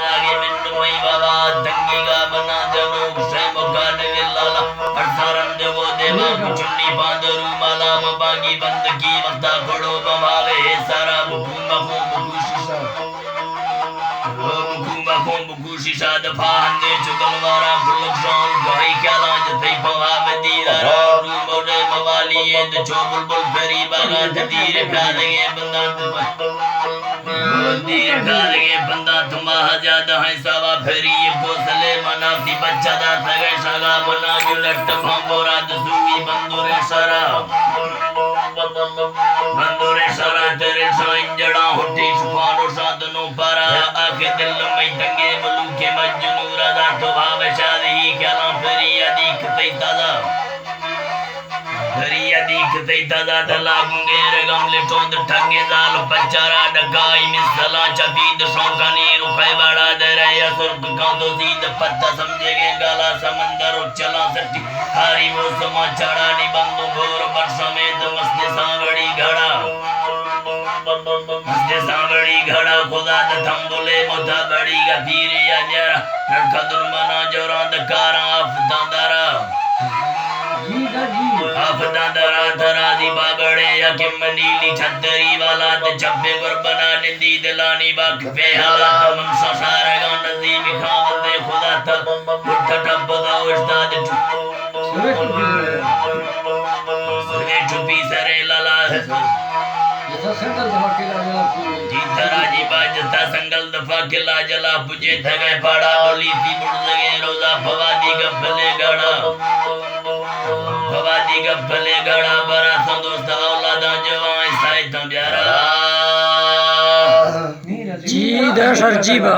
آگے من وہی بابا دنگی گا بنا جنوب سے مکان ویلالا ارسارن دیو دیوا چنی باندرو مالا مباگی بندگی وقتا کھڑو بماوے سارا بکوما خوم بکوشی بکوما خوم بکوشی شاد فاہندے چکلوارا کلک شان گائی کالا جتی پواہ دیدارا رو موڑے موالی چو بلبل پری باغا تدیر پیادگے بندان دیر پیادگے بندان تمہا زیادہ ہیں سوا پھری کو سلیمان آفتی بچہ دا سگے شاگا بنا جو لٹ بھامبورا دسوی بندور سرا بندور سرا تیرے سائن جڑا ہوتی شفانو شادنو پارا آکے دل میں دنگے ملوک مجنو رضا تو بھاو شادی کلام پھری ادیک تیتازا دری ادیک تیتازا دلاغوں گے رگم لٹون در ٹھنگے زال پچارا ڈگائی مثلا چپید شوکانی رکھے بڑا دریا سرک کاندو زید پتہ سمجھے گے گالا سمندر چلا سٹی ہاری موسما چڑا نی بندو گھور برسا میں تو مسجد سانگڑی گھڑا مسجد سانگڑی گھڑا خدا تھم بولے متا بڑی گا پیری یا جرا نڑکدر منا جوران دکارا آفتان دارا آفتان دارا ترازی بابڑے یا کم نیلی چھتری والا چپے گر بنا نندی دلانی باک پہ حالات ممسا سارگان نظیم خامل دے خدا تا بھٹا ٹپ دا وشتاد سرے چپی سرے لالا جیتا راجی باجتا سنگل دفا کلا جلا پجے تھگے پاڑا بولی تھی بڑھ لگے روزہ فوادی گفلے گڑا فوادی گفلے گڑا برا سندوست اولادا جوان سائتاں بیارا جی داشر جیبا